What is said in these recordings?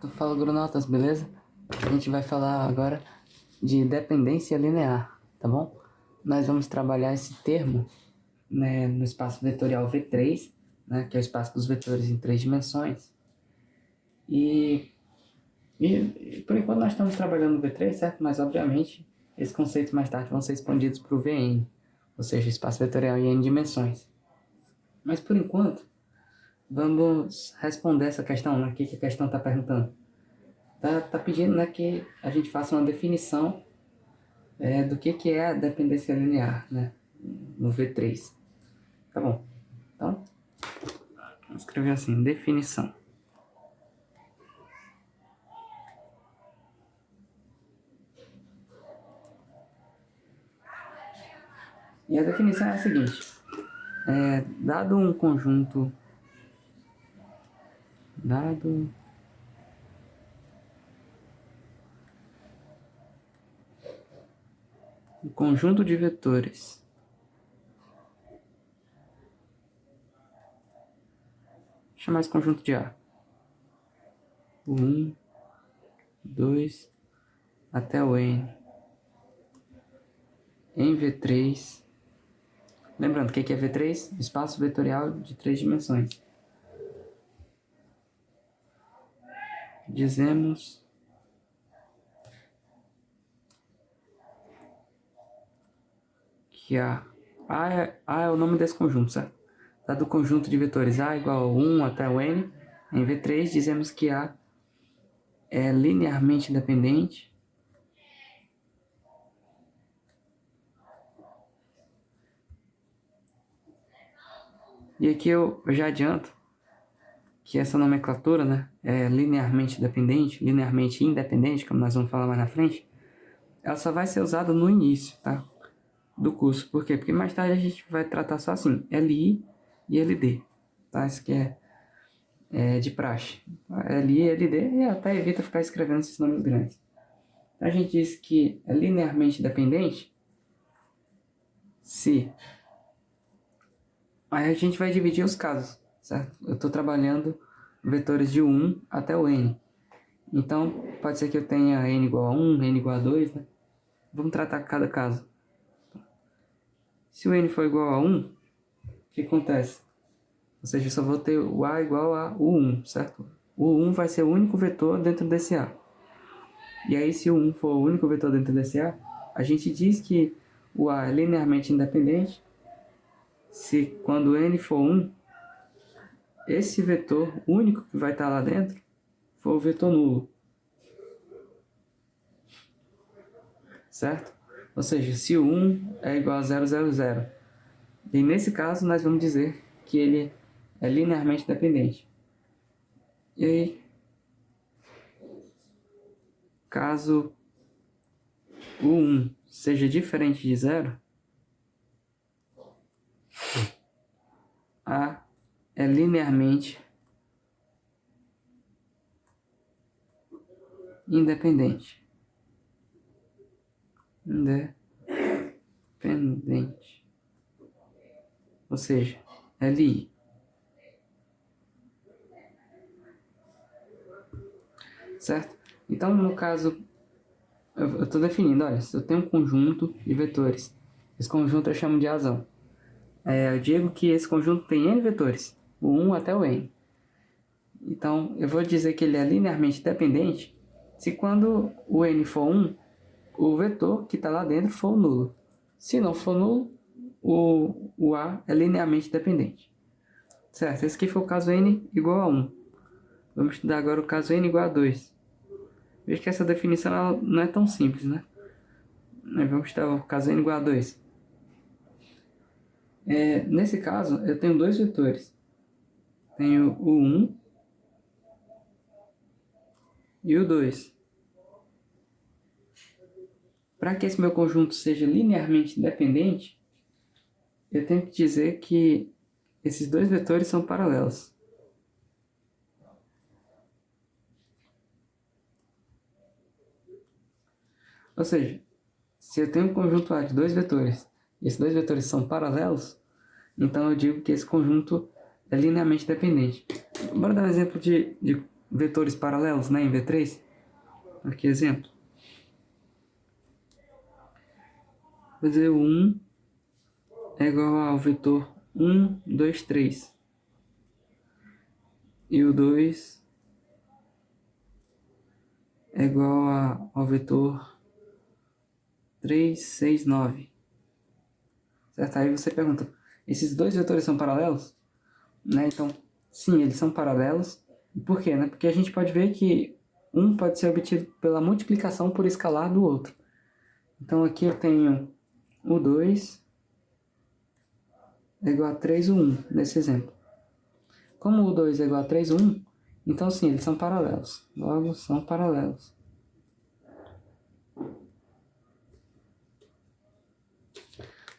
Fala, Grunotas, beleza? A gente vai falar agora de dependência linear, tá bom? Nós vamos trabalhar esse termo, né, no espaço vetorial V3, né, que é o espaço dos vetores em 3 dimensões. E por enquanto nós estamos trabalhando no V3, certo? Mas obviamente esses conceitos mais tarde vão ser expandidos para o Vn, ou seja, espaço vetorial em n dimensões. Mas por enquanto, vamos responder essa questão, né? O que a questão está perguntando? Tá pedindo, né, que a gente faça uma definição do que é a dependência linear, né, no V3. Tá bom. Então, vamos escrever assim, definição. E a definição é a seguinte. Dado um conjunto de vetores chamar esse conjunto de A. O 1, 2, até o N. Em V3. Lembrando, o que é V3? Espaço vetorial de 3 dimensões. Dizemos que A é o nome desse conjunto, certo? Dado o conjunto de vetores A igual a 1 até o N, em V3 dizemos que A é linearmente independente e aqui eu já adianto que essa nomenclatura, né, é linearmente dependente, linearmente independente, como nós vamos falar mais na frente, ela só vai ser usada no início, tá, do curso. Por quê? Porque mais tarde a gente vai tratar só assim, LI e LD, tá? Isso que é de praxe. LI e LD, e até evita ficar escrevendo esses nomes grandes. Então a gente diz que é linearmente dependente se... Aí a gente vai dividir os casos, certo? Eu estou trabalhando vetores de 1 até o N. Então, pode ser que eu tenha N igual a 1, N igual a 2, né? Vamos tratar cada caso. Se o N for igual a 1, o que acontece? Ou seja, eu só vou ter o A igual a U1, certo? O 1 vai ser o único vetor dentro desse A. E aí, se o 1 for o único vetor dentro desse A, a gente diz que o A é linearmente independente se quando N for 1, esse vetor único que vai estar lá dentro for o vetor nulo. Certo? Ou seja, se o 1 é igual a 0, 0, 0. E nesse caso, nós vamos dizer que ele é linearmente dependente. E aí, caso o 1 seja diferente de 0, A é linearmente independente. Independente. Ou seja, LI. Certo? Então, no caso, eu estou definindo, olha, se eu tenho um conjunto de vetores, esse conjunto eu chamo de Azão. Eu digo que esse conjunto tem N vetores, o 1 até o N. Então, eu vou dizer que ele é linearmente dependente se quando o N for 1, o vetor que está lá dentro for nulo. Se não for nulo, o A é linearmente dependente. Certo? Esse aqui foi o caso N igual a 1. Vamos estudar agora o caso N igual a 2. Veja que essa definição ela não é tão simples, né? Vamos estudar o caso N igual a 2. Nesse caso, eu tenho dois vetores. Tenho o 1 e o 2. Para que esse meu conjunto seja linearmente independente, eu tenho que dizer que esses dois vetores são paralelos. Ou seja, se eu tenho um conjunto A de dois vetores, e esses dois vetores são paralelos, então eu digo que esse conjunto é linearmente dependente. Bora dar um exemplo de vetores paralelos, né, em V3. Aqui, exemplo. Vou dizer o 1 é igual ao vetor 1, 2, 3. E o 2 é igual ao vetor 3, 6, 9. Certo? Aí você pergunta, esses dois vetores são paralelos? Né? Então, sim, eles são paralelos. E por quê? Né? Porque a gente pode ver que um pode ser obtido pela multiplicação por escalar do outro. Então, aqui eu tenho o 2 é igual a 3, o 1, nesse exemplo. Como o 2 é igual a 3, o 1, então sim, eles são paralelos. Logo, são paralelos.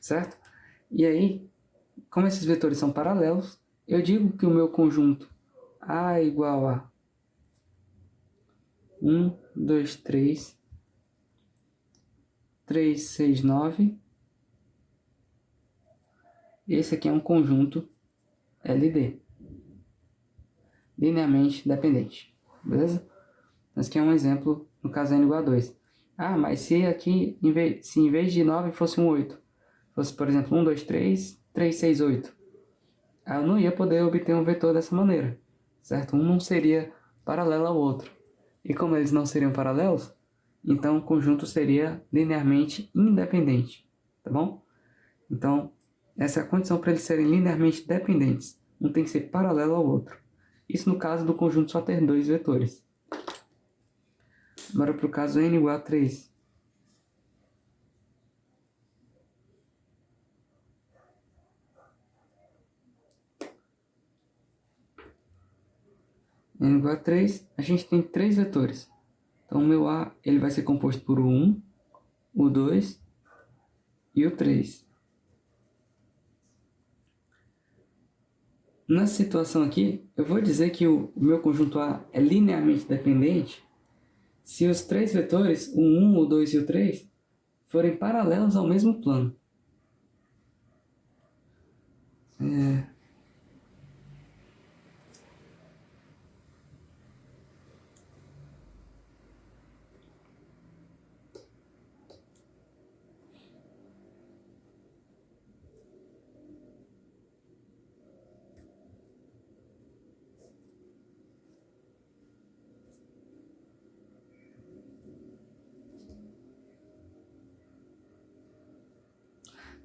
Certo? E aí, como esses vetores são paralelos, eu digo que o meu conjunto A é igual a 1, 2, 3, 3, 6, 9. Esse aqui é um conjunto LD, linearmente dependente. Beleza? Esse aqui é um exemplo, no caso n igual a 2. Ah, mas se aqui, se em vez de 9 fosse um 8, fosse, por exemplo, 1, 2, 3, 3, 6, 8. Eu não ia poder obter um vetor dessa maneira, certo? Um não seria paralelo ao outro. E como eles não seriam paralelos, então o conjunto seria linearmente independente, tá bom? Então, essa é a condição para eles serem linearmente dependentes. Um tem que ser paralelo ao outro. Isso no caso do conjunto só ter dois vetores. Agora para o caso n igual a 3. N igual a 3, a gente tem três vetores. Então o meu A ele vai ser composto por o 1, o 2 e o 3. Nessa situação aqui, eu vou dizer que o meu conjunto A é linearmente dependente se os três vetores, o 1, o 2 e o 3, forem paralelos ao mesmo plano.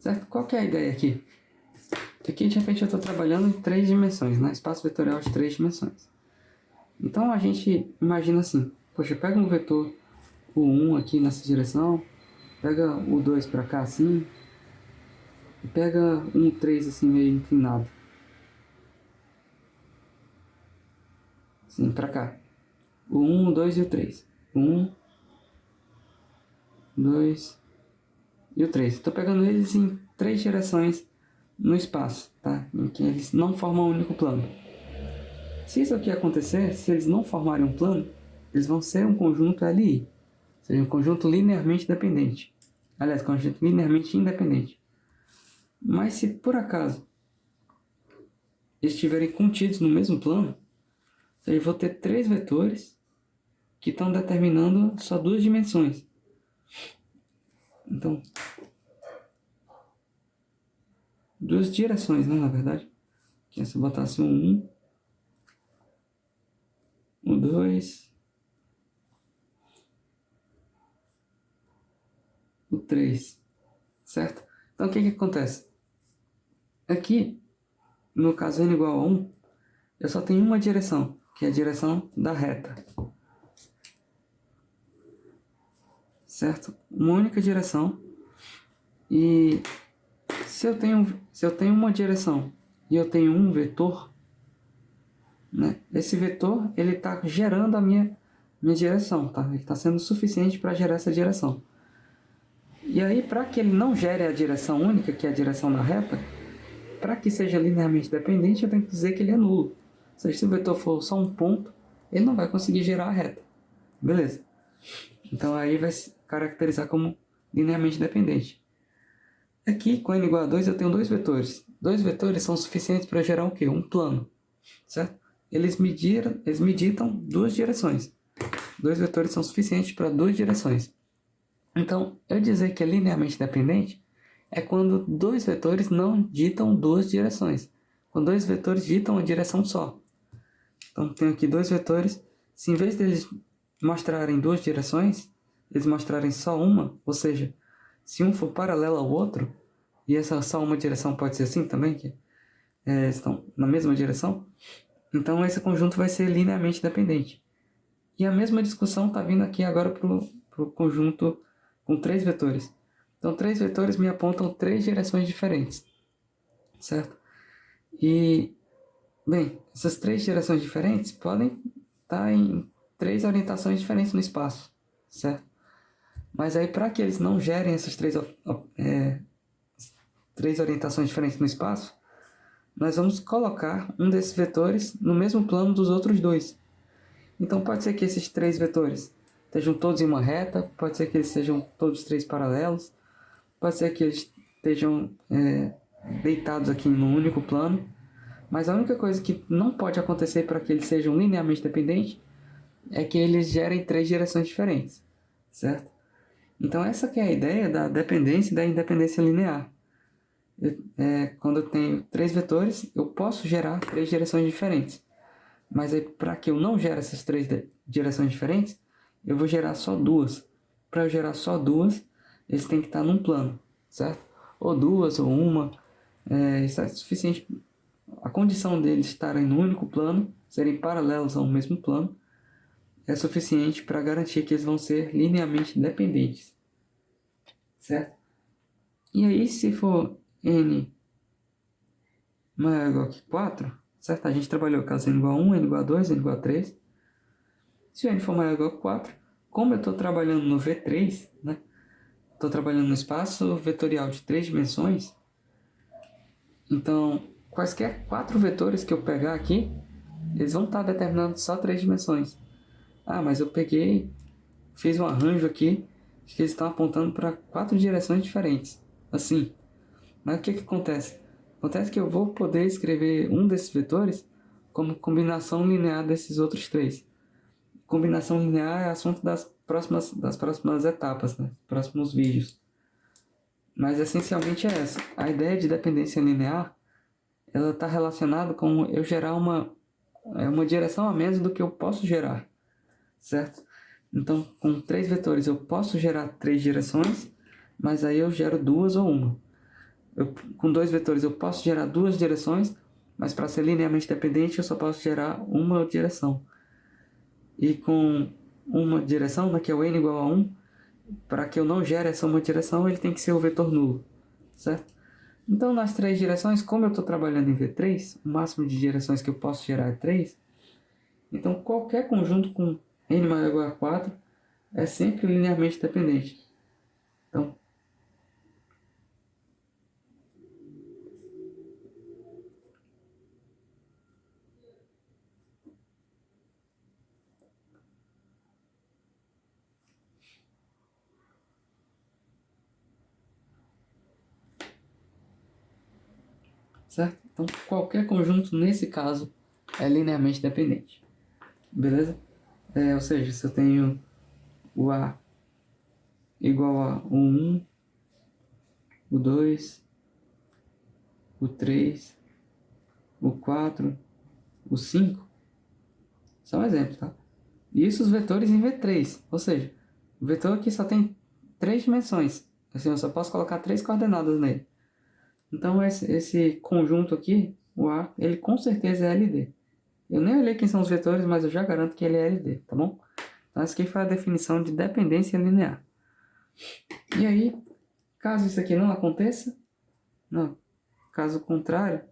Certo? Qual que é a ideia aqui? Aqui, de repente, eu estou trabalhando em três dimensões, né? Espaço vetorial de três dimensões. Então, a gente imagina assim, poxa, pega um vetor, o 1 aqui nessa direção, pega o 2 para cá assim, e pega um 3 assim meio inclinado. Assim, para cá. O 1, o 2 e o 3. O 1, 2 e o 3. Estou pegando eles em três direções no espaço, tá? Em que eles não formam um único plano. Se isso aqui acontecer, se eles não formarem um plano, eles vão ser um conjunto LI, ou seja, um conjunto linearmente dependente. Aliás, conjunto linearmente independente. Mas se por acaso eles estiverem contidos no mesmo plano, eu vou ter três vetores que estão determinando só duas dimensões. Então, duas direções, né, na verdade. Que se eu botasse um 1, o 2, o 3, certo? Então, o que acontece? Aqui, no caso n igual a 1, eu só tenho uma direção, que é a direção da reta. Certo? Uma única direção. E se eu tenho uma direção e eu tenho um vetor, né? Esse vetor ele está gerando a minha direção, tá? Ele está sendo suficiente para gerar essa direção. E aí, para que ele não gere a direção única, que é a direção da reta, para que seja linearmente dependente, eu tenho que dizer que ele é nulo. Ou seja, se o vetor for só um ponto, ele não vai conseguir gerar a reta. Beleza? Então aí vai se caracterizar como linearmente dependente. Aqui, com n igual a 2, eu tenho dois vetores. Dois vetores são suficientes para gerar o quê? Um plano. Certo? eles meditam duas direções. Dois vetores são suficientes para duas direções. Então, eu dizer que é linearmente dependente é quando dois vetores não ditam duas direções. Quando dois vetores ditam uma direção só. Então, tenho aqui dois vetores. Se em vez deles mostrarem duas direções, eles mostrarem só uma, ou seja, se um for paralelo ao outro, e essa só uma direção pode ser assim também, que estão na mesma direção, então esse conjunto vai ser linearmente dependente. E a mesma discussão está vindo aqui agora para o conjunto com três vetores. Então, três vetores me apontam três direções diferentes, certo? E, bem, essas três direções diferentes podem estar em três orientações diferentes no espaço, certo? Mas aí, para que eles não gerem essas três orientações diferentes no espaço, nós vamos colocar um desses vetores no mesmo plano dos outros dois. Então, pode ser que esses três vetores estejam todos em uma reta, pode ser que eles sejam todos três paralelos, pode ser que eles estejam deitados aqui num único plano, mas a única coisa que não pode acontecer para que eles sejam linearmente dependentes é que eles gerem três direções diferentes, certo? Então essa que é a ideia da dependência e da independência linear. Quando eu tenho três vetores, eu posso gerar três direções diferentes, mas para que eu não gere essas três direções diferentes, eu vou gerar só duas. Para eu gerar só duas, eles têm que estar num plano, certo? Ou duas, ou uma. Isso é suficiente. A condição deles estarem no único plano, serem paralelos ao mesmo plano, é suficiente para garantir que eles vão ser linearmente dependentes, certo? E aí, se for n maior ou igual que 4, certo? A gente trabalhou caso n igual a 1, n igual a 2, n igual a 3. Se o n for maior ou igual a 4, como eu estou trabalhando no V3, né? Estou trabalhando no espaço vetorial de 3 dimensões, então quaisquer 4 vetores que eu pegar aqui, eles vão estar determinando só 3 dimensões. Ah, mas eu peguei, fiz um arranjo aqui, que eles estão apontando para 4 direções diferentes, assim. Mas o que acontece? Acontece que eu vou poder escrever um desses vetores como combinação linear desses outros 3. Combinação linear é assunto das próximas etapas, né? Próximos vídeos. Mas essencialmente é essa. A ideia de dependência linear, ela está relacionada com eu gerar uma direção a menos do que eu posso gerar, certo? Então, com 3 vetores eu posso gerar 3 direções, mas aí eu gero duas ou uma. Com 2 vetores eu posso gerar 2 direções, mas para ser linearmente dependente eu só posso gerar uma direção. E com uma direção, né, que é o n igual a 1, para que eu não gere essa uma direção, ele tem que ser o vetor nulo, certo? Então, nas 3 direções, como eu estou trabalhando em V3, o máximo de direções que eu posso gerar é 3, então qualquer conjunto com n maior ou igual a 4 é sempre linearmente dependente. Então, certo? Então, qualquer conjunto, nesse caso, é linearmente dependente. Beleza? Ou seja, se eu tenho o A igual a o 1, o 2, o 3, o 4, o 5, são exemplos, tá? Isso os vetores em V3, ou seja, o vetor aqui só tem 3 dimensões. Assim, eu só posso colocar 3 coordenadas nele. Então, esse conjunto aqui, o A, ele com certeza é LD. Eu nem olhei quem são os vetores, mas eu já garanto que ele é LD, tá bom? Então, essa aqui foi a definição de dependência linear. E aí, caso isso aqui não aconteça, não, caso contrário,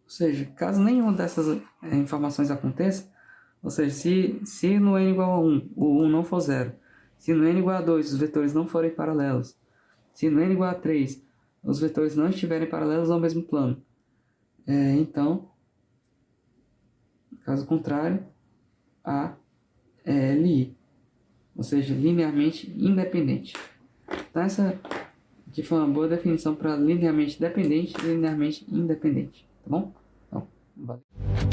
ou seja, caso nenhuma dessas informações aconteça, ou seja, se no n igual a 1, o 1 não for 0, se no n igual a 2 os vetores não forem paralelos, se no n igual a 3 os vetores não estiverem paralelos ao mesmo plano, então, caso contrário, A é LI, ou seja, linearmente independente. Então essa que foi uma boa definição para linearmente dependente e linearmente independente, tá bom? Então, valeu.